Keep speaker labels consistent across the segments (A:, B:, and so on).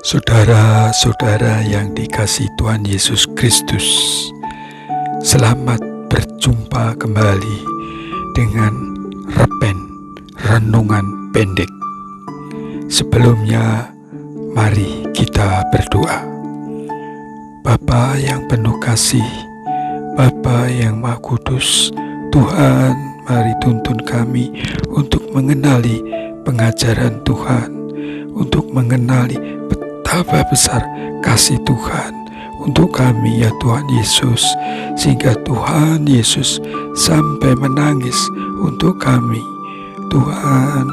A: Saudara-saudara yang dikasihi Tuhan Yesus Kristus, selamat berjumpa kembali dengan renungan pendek. Sebelumnya, mari kita berdoa. Bapa yang penuh kasih, Bapa yang Maha Kudus, Tuhan, mari tuntun kami untuk mengenali pengajaran Tuhan, untuk mengenali betapa besar kasih Tuhan untuk kami ya Tuhan Yesus, sehingga Tuhan Yesus sampai menangis untuk kami. Tuhan,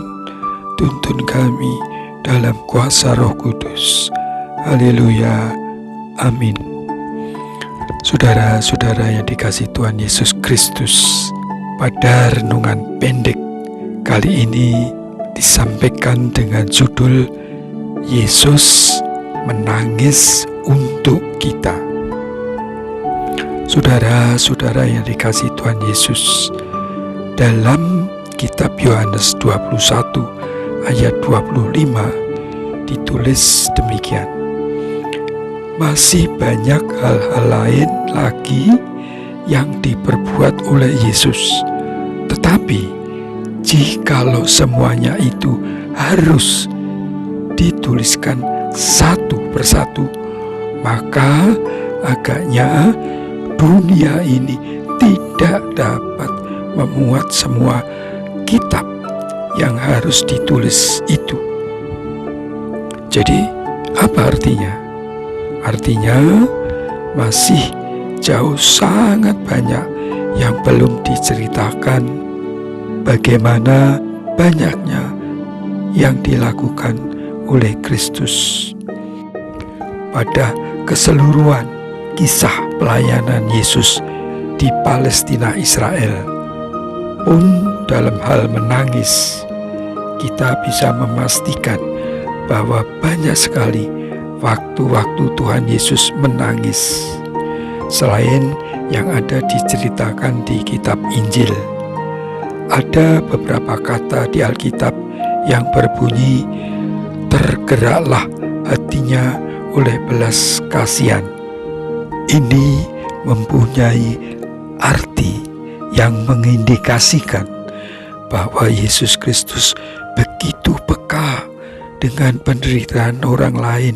A: tuntun kami dalam kuasa Roh Kudus. Haleluya, amin. Saudara-saudara yang dikasihi Tuhan Yesus Kristus, pada renungan pendek kali ini disampaikan dengan judul Yesus menangis untuk kita. Saudara-saudara yang dikasihi Tuhan Yesus, dalam kitab Yohanes 21 ayat 25 ditulis demikian. Masih banyak hal-hal lain lagi yang diperbuat oleh Yesus, tetapi jikalau semuanya itu harus dituliskan satu persatu, maka agaknya dunia ini tidak dapat memuat semua kitab yang harus ditulis itu. Jadi apa artinya? Artinya masih jauh sangat banyak yang belum diceritakan, bagaimana banyaknya yang dilakukan oleh Kristus. Pada keseluruhan kisah pelayanan Yesus di Palestina Israel pun dalam hal menangis, kita bisa memastikan bahwa banyak sekali waktu-waktu Tuhan Yesus menangis selain yang ada diceritakan di kitab Injil. Ada beberapa kata di Alkitab yang berbunyi, tergeraklah hatinya oleh belas kasihan. Ini mempunyai arti yang mengindikasikan bahwa Yesus Kristus begitu peka dengan penderitaan orang lain,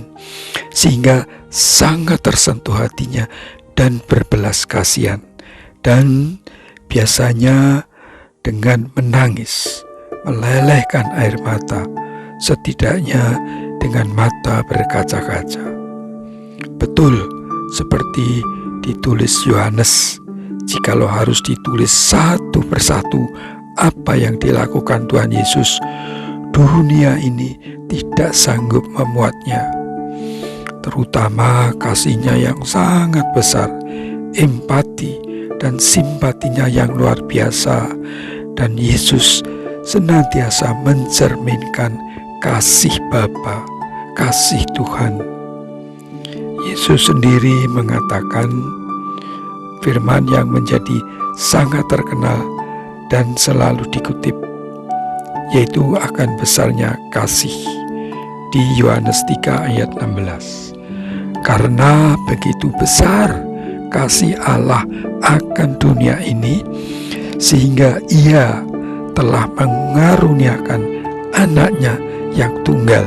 A: sehingga sangat tersentuh hatinya dan berbelas kasihan. Dan biasanya dengan menangis, melelehkan air mata, setidaknya dengan mata berkaca-kaca. Betul seperti ditulis Yohanes, jikalau harus ditulis satu persatu apa yang dilakukan Tuhan Yesus, dunia ini tidak sanggup memuatnya. Terutama kasihnya yang sangat besar, empati dan simpatinya yang luar biasa, dan Yesus senantiasa mencerminkan kasih Bapa, kasih Tuhan. Yesus sendiri mengatakan firman yang menjadi sangat terkenal dan selalu dikutip, yaitu akan besarnya kasih di Yohanes 3 ayat 16. Karena begitu besar kasih Allah akan dunia ini, sehingga Ia telah mengaruniakan anaknya yang tunggal,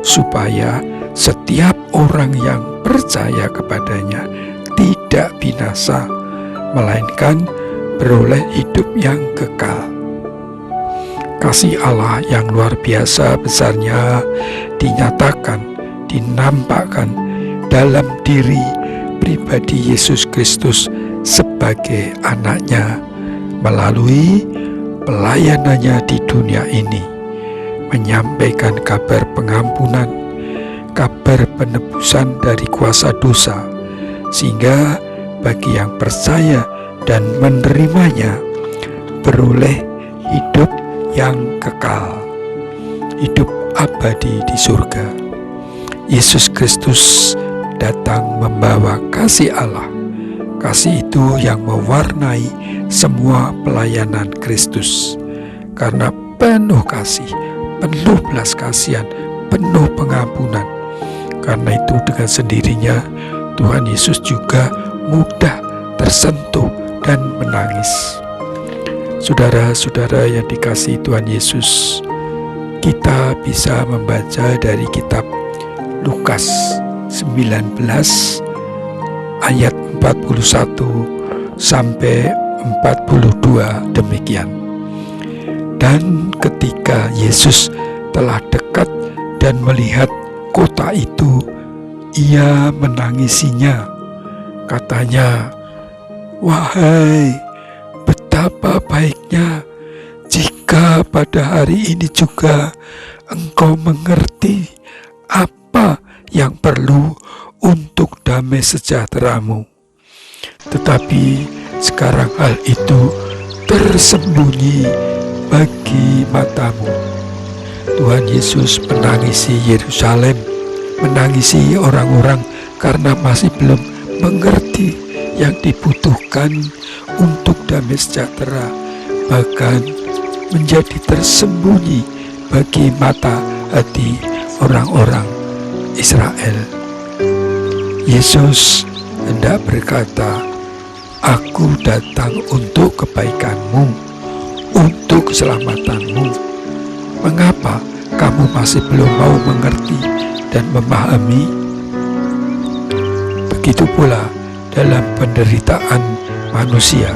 A: supaya setiap orang yang percaya kepadanya tidak binasa, melainkan beroleh hidup yang kekal. Kasih Allah yang luar biasa besarnya dinyatakan, dinampakkan dalam diri pribadi Yesus Kristus sebagai anaknya melalui pelayanannya di dunia ini, menyampaikan kabar pengampunan, kabar penebusan dari kuasa dosa, sehingga bagi yang percaya dan menerimanya beroleh hidup yang kekal, hidup abadi di surga. Yesus Kristus datang membawa kasih Allah. Kasih itu yang mewarnai semua pelayanan Kristus. Karena penuh kasih, penuh belas kasihan, penuh pengampunan, Karena itu dengan sendirinya Tuhan Yesus juga mudah tersentuh dan menangis. Saudara-saudara yang dikasihi Tuhan Yesus, kita bisa membaca dari kitab Lukas 19 ayat 41 sampai 42 demikian. Dan ketika Yesus telah dekat dan melihat kota itu, ia menangisinya. Katanya, "Wahai, betapa baiknya jika pada hari ini juga engkau mengerti apa yang perlu untuk damai sejahteramu. Tetapi sekarang hal itu tersembunyi bagi matamu." Tuhan Yesus menangisi Yerusalem, menangisi orang-orang karena masih belum mengerti yang dibutuhkan untuk damai sejahtera, bahkan menjadi tersembunyi bagi mata hati orang-orang Israel. Yesus hendak berkata, "Aku datang untuk kebaikanmu, untuk keselamatanmu. Mengapa kamu masih belum mau mengerti dan memahami?" Begitu pula dalam penderitaan manusia,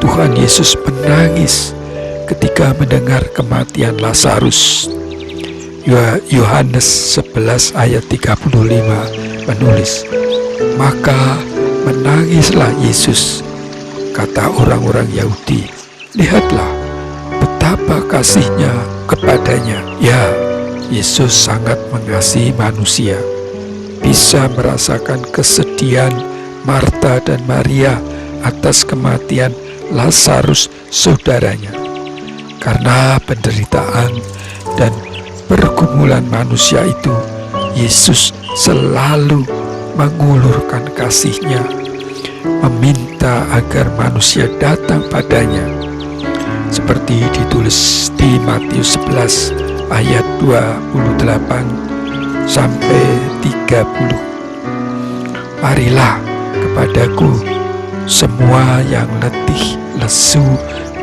A: Tuhan Yesus menangis ketika mendengar kematian Lazarus. Yohanes 11 ayat 35 menulis, "Maka menangislah Yesus, kata orang-orang Yahudi, lihatlah betapa kasihnya kepadanya." Ya, Yesus sangat mengasihi manusia, bisa merasakan kesedihan Marta dan Maria atas kematian Lazarus saudaranya. Karena penderitaan dan pergumulan manusia itu, Yesus selalu mengulurkan kasih-Nya, meminta agar manusia datang padanya. Seperti ditulis di Matius 11 ayat 28 sampai 30. "Marilah kepadaku semua yang letih, lesu,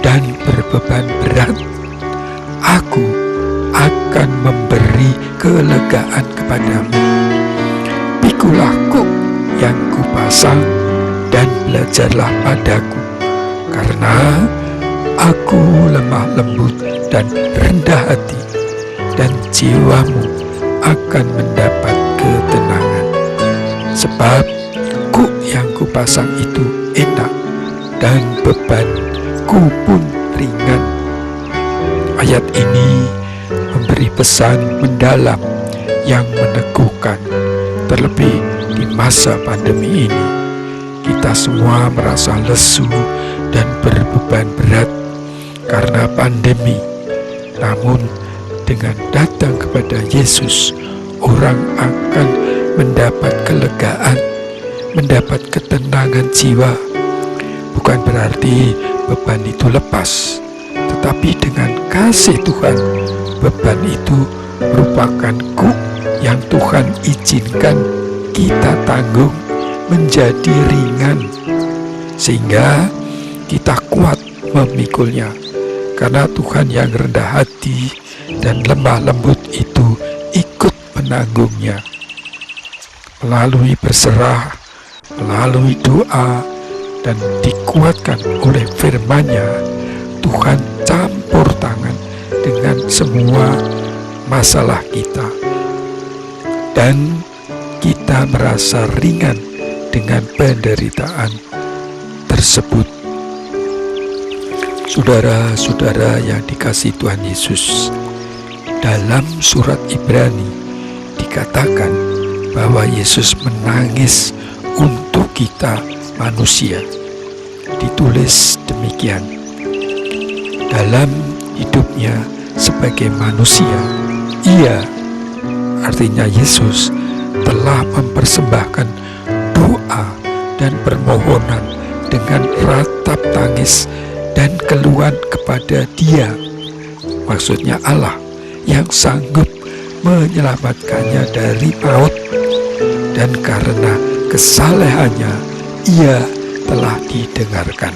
A: dan berbeban berat. Aku akan memberi kelegaan kepadamu. Pikulah kuk yang kupasang dan belajarlah padaku, karena aku lemah lembut dan rendah hati, dan jiwamu akan mendapat ketenangan. Sebab kuk yang kupasang itu enak, dan bebanku pun ringan." Ayat ini memberi pesan mendalam yang meneguhkan, terlebih di masa pandemi ini. Kita semua merasa lesu dan berbeban berat karena pandemi. Namun dengan datang kepada Yesus, orang akan mendapat kelegaan, mendapat ketenangan jiwa. Bukan berarti beban itu lepas, tetapi dengan kasih Tuhan, beban itu merupakan kuk yang Tuhan izinkan kita tanggung menjadi ringan, sehingga kita kuat memikulnya. Karena Tuhan yang rendah hati dan lemah lembut itu ikut menanggungnya. Melalui berserah, melalui doa, dan dikuatkan oleh firman-Nya, Tuhan campur tangan dengan semua masalah kita, dan kita merasa ringan dengan penderitaan tersebut. Saudara-saudara yang dikasihi Tuhan Yesus, dalam surat Ibrani dikatakan bahwa Yesus menangis untuk kita manusia. Ditulis demikian, dalam hidupnya sebagai manusia, Ia, artinya Yesus, telah mempersembahkan doa dan permohonan dengan ratap tangis dan keluhan kepada Dia, maksudnya Allah, yang sanggup menyelamatkannya dari maut, dan karena kesalehannya ia telah didengarkan.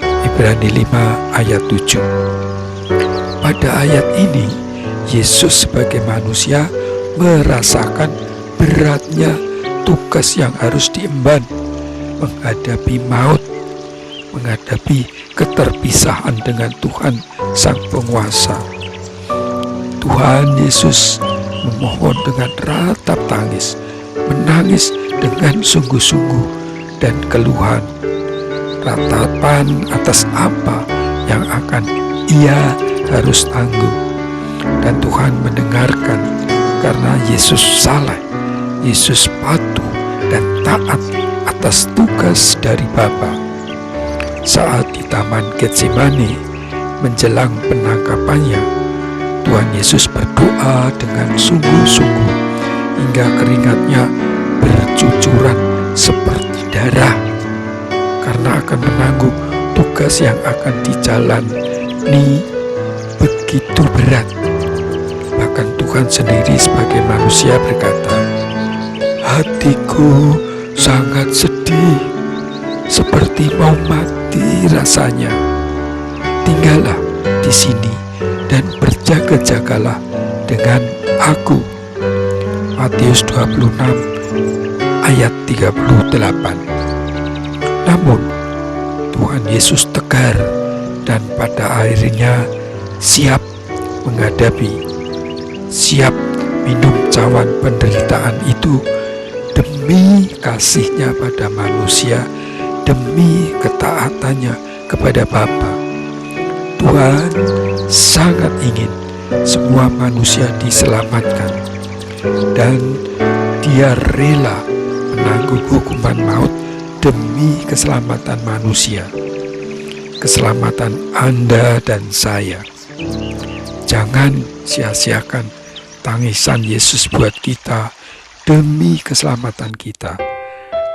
A: Ibrani 5 ayat 7. Pada ayat ini, Yesus sebagai manusia merasakan beratnya tugas yang harus diemban, menghadapi maut, menghadapi keterpisahan dengan Tuhan Sang Penguasa. Tuhan Yesus memohon dengan ratap tangis, menangis dengan sungguh-sungguh dan keluhan. Ratapan atas apa yang akan ia harus tanggung. Dan Tuhan mendengarkan karena Yesus saleh, Yesus patuh dan taat atas tugas dari Bapa. Saat di Taman Getsemani menjelang penangkapannya, Tuhan Yesus berdoa dengan sungguh-sungguh hingga keringatnya bercucuran seperti darah karena akan menanggung tugas yang akan dijalani begitu berat. Bahkan Tuhan sendiri sebagai manusia berkata, "Hatiku sangat sedih, seperti mau mati rasanya. Tinggallah di sini dan berjaga-jagalah dengan aku." Matius 26 ayat 38. Namun Tuhan Yesus tegar dan pada akhirnya siap menghadapi, siap minum cawan penderitaan itu demi kasihnya pada manusia, demi ketaatannya kepada Bapa. Tuhan sangat ingin semua manusia diselamatkan, dan Dia rela menanggung hukuman maut demi keselamatan manusia, keselamatan Anda dan saya. Jangan sia-siakan tangisan Yesus buat kita demi keselamatan kita.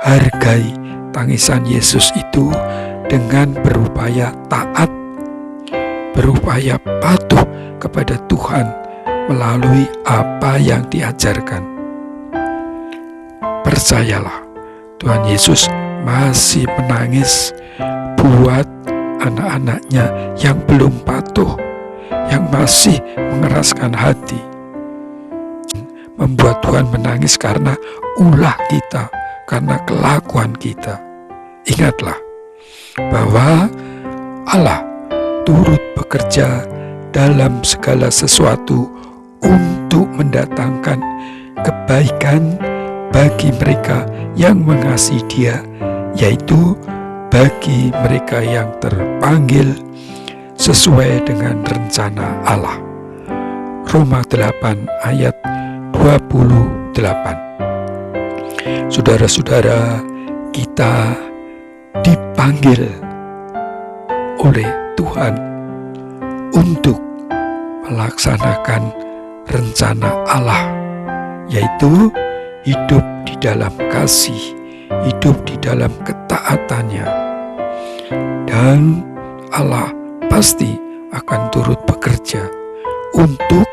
A: Hargai tangisan Yesus itu dengan berupaya taat, berupaya patuh kepada Tuhan melalui apa yang diajarkan. Percayalah, Tuhan Yesus masih menangis buat anak-anaknya yang belum patuh, yang masih mengeraskan hati. Membuat Tuhan menangis karena ulah kita, karena kelakuan kita. Ingatlah bahwa Allah turut bekerja dalam segala sesuatu untuk mendatangkan kebaikan bagi mereka yang mengasihi Dia, yaitu bagi mereka yang terpanggil sesuai dengan rencana Allah. Roma 8 ayat 28. Saudara-saudara, kita dipanggil oleh Tuhan untuk melaksanakan rencana Allah, yaitu hidup di dalam kasih, hidup di dalam ketaatannya. Dan Allah pasti akan turut bekerja untuk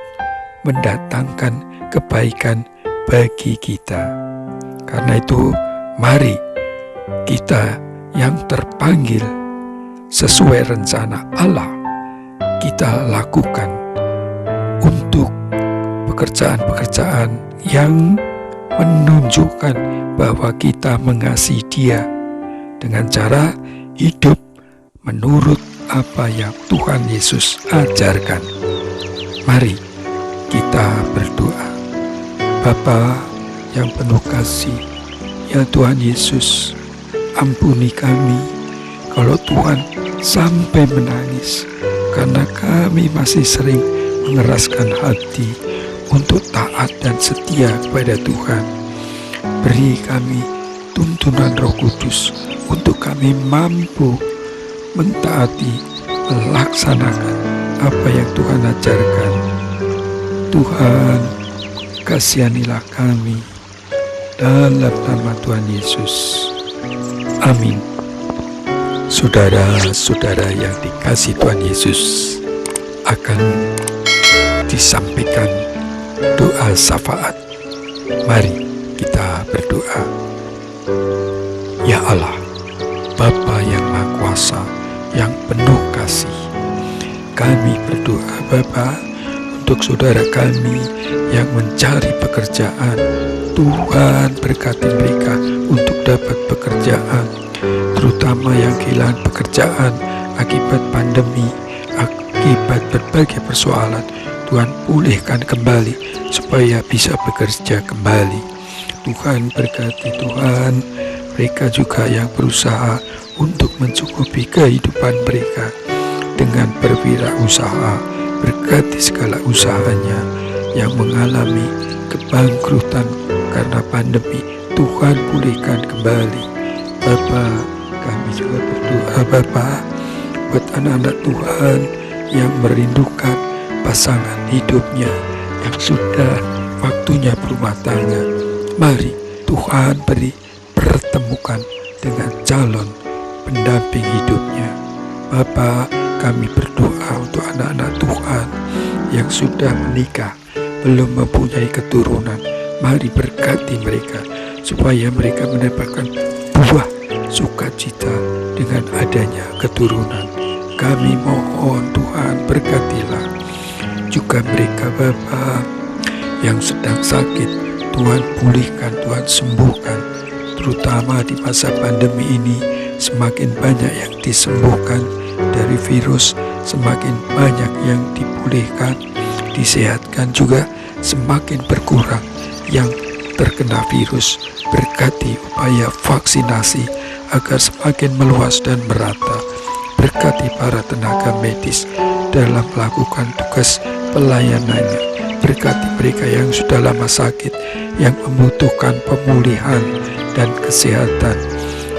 A: mendatangkan kebaikan bagi kita. Karena itu, mari kita yang terpanggil sesuai rencana Allah, kita lakukan untuk pekerjaan-pekerjaan yang menunjukkan bahwa kita mengasihi Dia dengan cara hidup menurut apa yang Tuhan Yesus ajarkan. Mari kita berdoa. Bapa yang penuh kasih, ya Tuhan Yesus, ampuni kami kalau Tuhan sampai menangis karena kami masih sering mengeraskan hati untuk taat dan setia kepada Tuhan. Beri kami tuntunan Roh Kudus untuk kami mampu mentaati, melaksanakan apa yang Tuhan ajarkan. Tuhan, kasihanilah kami dalam nama Tuhan Yesus. Amin. Saudara-saudara yang dikasihi Tuhan Yesus, akan disampaikan doa syafaat. Mari kita berdoa. Kami berdoa Bapa untuk saudara kami yang mencari pekerjaan. Tuhan berkati mereka untuk dapat pekerjaan, terutama yang kehilangan pekerjaan akibat pandemi, akibat berbagai persoalan. Tuhan pulihkan kembali supaya bisa bekerja kembali. Tuhan berkati Tuhan mereka juga yang berusaha untuk mencukupi kehidupan mereka dengan berwirausaha. Berkati segala usahanya yang mengalami kebangkrutan karena pandemi. Tuhan pulihkan kembali. Bapa, kami juga berdoa Bapa buat anak-anak Tuhan yang merindukan pasangan hidupnya, yang sudah waktunya berumah tangga. Mari Tuhan beri pertemukan dengan calon pendamping hidupnya. Bapa, kami berdoa untuk anak-anak Tuhan yang sudah menikah, belum mempunyai keturunan. Mari berkati mereka supaya mereka mendapatkan buah sukacita dengan adanya keturunan. Kami mohon Tuhan berkatilah juga mereka Bapa yang sedang sakit. Tuhan pulihkan, Tuhan sembuhkan, terutama di masa pandemi ini. Semakin banyak yang disembuhkan dari virus, semakin banyak yang dipulihkan, disehatkan juga, semakin berkurang yang terkena virus. Berkati upaya vaksinasi agar semakin meluas dan merata. Berkati para tenaga medis dalam melakukan tugas pelayanannya. Berkati mereka yang sudah lama sakit, yang membutuhkan pemulihan dan kesehatan.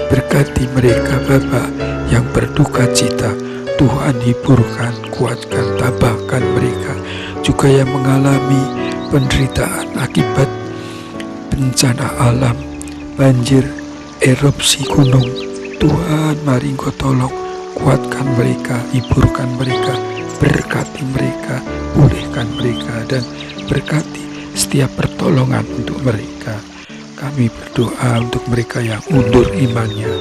A: Berkati mereka Bapa yang berduka cita. Tuhan hiburkan, kuatkan, tambahkan mereka juga yang mengalami penderitaan akibat bencana alam, banjir, erupsi gunung. Tuhan mari Engkau tolong, kuatkan mereka, hiburkan mereka, berkati mereka, pulihkan mereka, dan berkati setiap pertolongan untuk mereka. Kami berdoa untuk mereka yang undur imannya.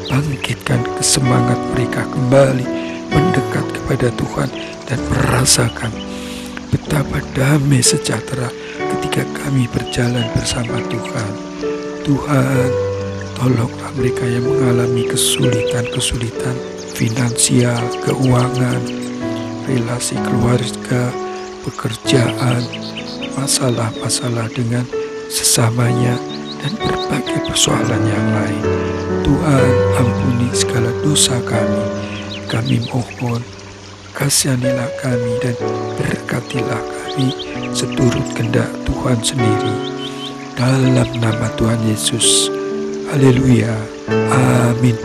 A: Bangkitkan kesemangat mereka kembali mendekat kepada Tuhan dan merasakan betapa damai sejahtera ketika kami berjalan bersama Tuhan. Tuhan, tolonglah mereka yang mengalami kesulitan-kesulitan finansial, keuangan, relasi keluarga, pekerjaan, masalah-masalah dengan sesamanya, dan berbagai persoalan yang lain. Tuhan, ampuni segala dosa kami. Kami mohon, kasihanilah kami dan berkatilah kami seturut kehendak Tuhan sendiri. Dalam nama Tuhan Yesus. Haleluya. Amin.